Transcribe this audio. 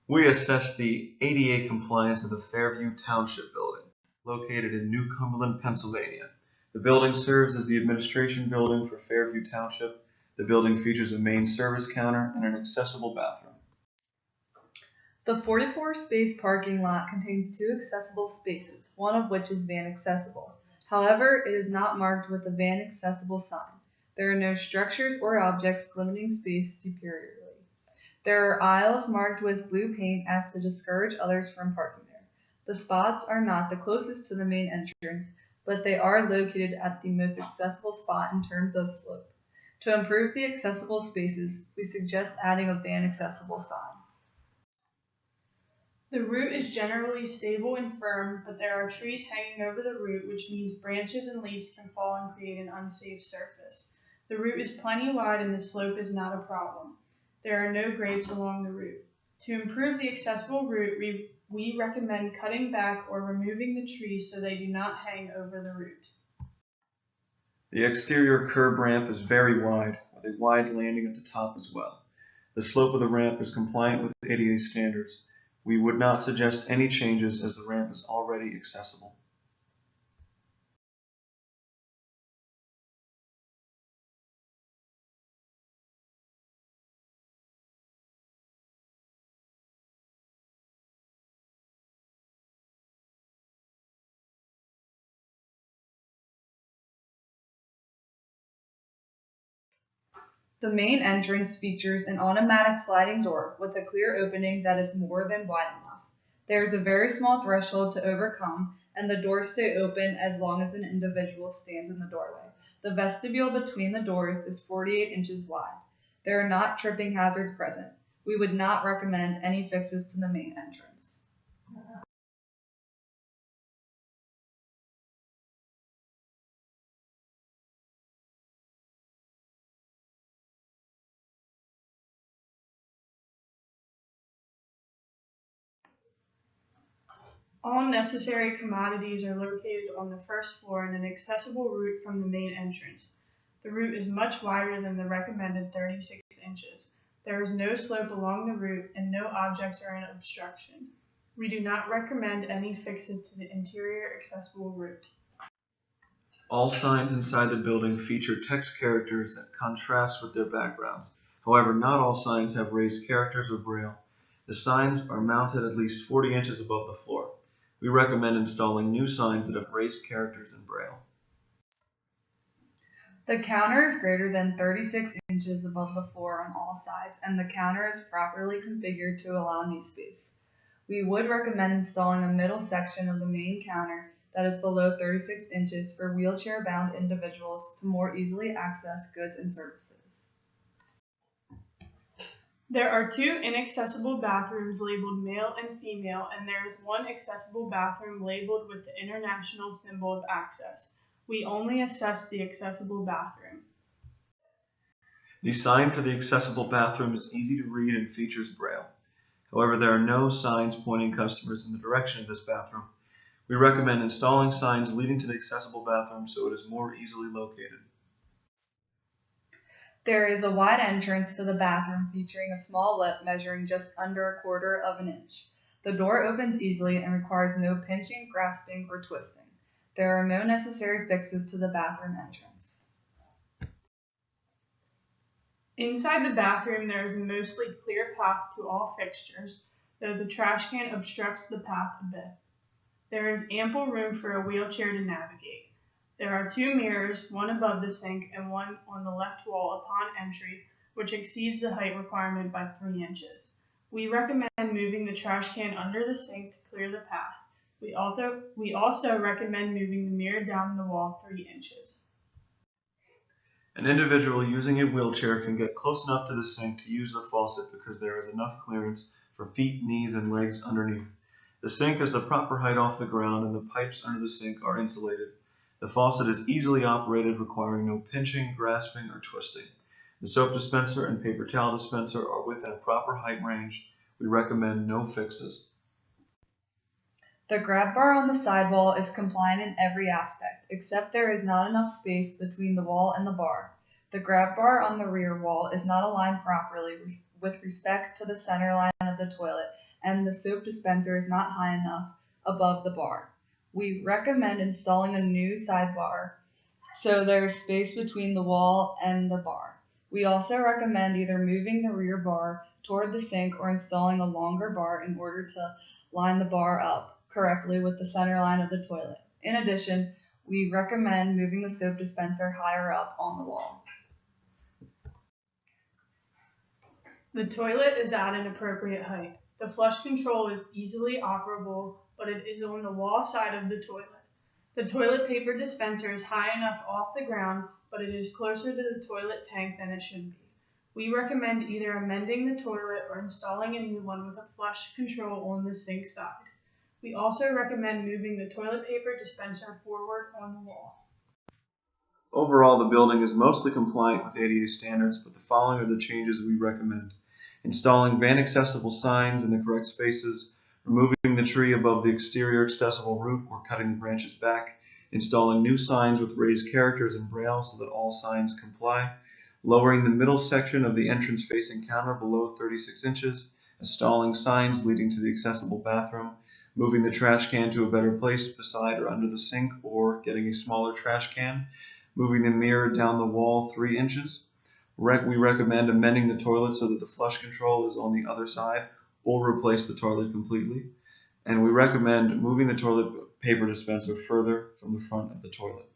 We assess the ADA compliance of the Fairview Township building, located in New Cumberland, Pennsylvania. The building serves as the administration building for Fairview Township. The building features a main service counter and an accessible bathroom. The 44-space parking lot contains 2 accessible spaces, one of which is van accessible. However, it is not marked with a van accessible sign. There are no structures or objects limiting space superiorly. There are aisles marked with blue paint as to discourage others from parking there. The spots are not the closest to the main entrance, but they are located at the most accessible spot in terms of slope. To improve the accessible spaces, we suggest adding a van accessible sign. The route is generally stable and firm, but there are trees hanging over the route, which means branches and leaves can fall and create an unsafe surface. The route is plenty wide and the slope is not a problem. There are no grades along the route. To improve the accessible route, we recommend cutting back or removing the trees so they do not hang over the route. The exterior curb ramp is very wide, with a wide landing at the top as well. The slope of the ramp is compliant with ADA standards. We would not suggest any changes as the ramp is already accessible. The main entrance features an automatic sliding door with a clear opening that is more than wide enough. There is a very small threshold to overcome, and the doors stay open as long as an individual stands in the doorway. The vestibule between the doors is 48 inches wide. There are not tripping hazards present. We would not recommend any fixes to the main entrance. All necessary commodities are located on the first floor in an accessible route from the main entrance. The route is much wider than the recommended 36 inches. There is no slope along the route and no objects are in obstruction. We do not recommend any fixes to the interior accessible route. All signs inside the building feature text characters that contrast with their backgrounds. However, not all signs have raised characters or braille. The signs are mounted at least 40 inches above the floor. We recommend installing new signs that have raised characters and braille. The counter is greater than 36 inches above the floor on all sides, and the counter is properly configured to allow knee space. We would recommend installing a middle section of the main counter that is below 36 inches for wheelchair-bound individuals to more easily access goods and services. There are 2 inaccessible bathrooms labeled male and female, and there is 1 accessible bathroom labeled with the international symbol of access. We only assess the accessible bathroom. The sign for the accessible bathroom is easy to read and features braille. However, there are no signs pointing customers in the direction of this bathroom. We recommend installing signs leading to the accessible bathroom so it is more easily located. There is a wide entrance to the bathroom featuring a small lip measuring just under 1/4 of an inch. The door opens easily and requires no pinching, grasping, or twisting. There are no necessary fixes to the bathroom entrance. Inside the bathroom, there is a mostly clear path to all fixtures, though the trash can obstructs the path a bit. There is ample room for a wheelchair to navigate. There are 2 mirrors, one above the sink and one on the left wall upon entry, which exceeds the height requirement by 3 inches. We recommend moving the trash can under the sink to clear the path. We also recommend moving the mirror down the wall 3 inches. An individual using a wheelchair can get close enough to the sink to use the faucet because there is enough clearance for feet, knees, and legs underneath. The sink is the proper height off the ground and the pipes under the sink are insulated. The faucet is easily operated, requiring no pinching, grasping, or twisting. The soap dispenser and paper towel dispenser are within a proper height range. We recommend no fixes. The grab bar on the sidewall is compliant in every aspect, except there is not enough space between the wall and the bar. The grab bar on the rear wall is not aligned properly with respect to the center line of the toilet and the soap dispenser is not high enough above the bar. We recommend installing a new sidebar so there's space between the wall and the bar. We also recommend either moving the rear bar toward the sink or installing a longer bar in order to line the bar up correctly with the center line of the toilet. In addition, we recommend moving the soap dispenser higher up on the wall. The toilet is at an appropriate height. The flush control is easily operable, but it is on the wall side of the toilet. The toilet paper dispenser is high enough off the ground, but it is closer to the toilet tank than it should be. We recommend either amending the toilet or installing a new one with a flush control on the sink side. We also recommend moving the toilet paper dispenser forward on the wall. Overall, the building is mostly compliant with ADA standards, but the following are the changes we recommend. Installing van accessible signs in the correct spaces, removing the tree above the exterior accessible root or cutting the branches back, installing new signs with raised characters in Braille so that all signs comply, lowering the middle section of the entrance facing counter below 36 inches, installing signs leading to the accessible bathroom, moving the trash can to a better place beside or under the sink or getting a smaller trash can, moving the mirror down the wall 3 inches. We recommend amending the toilet so that the flush control is on the other side or replace the toilet completely. And we recommend moving the toilet paper dispenser further from the front of the toilet.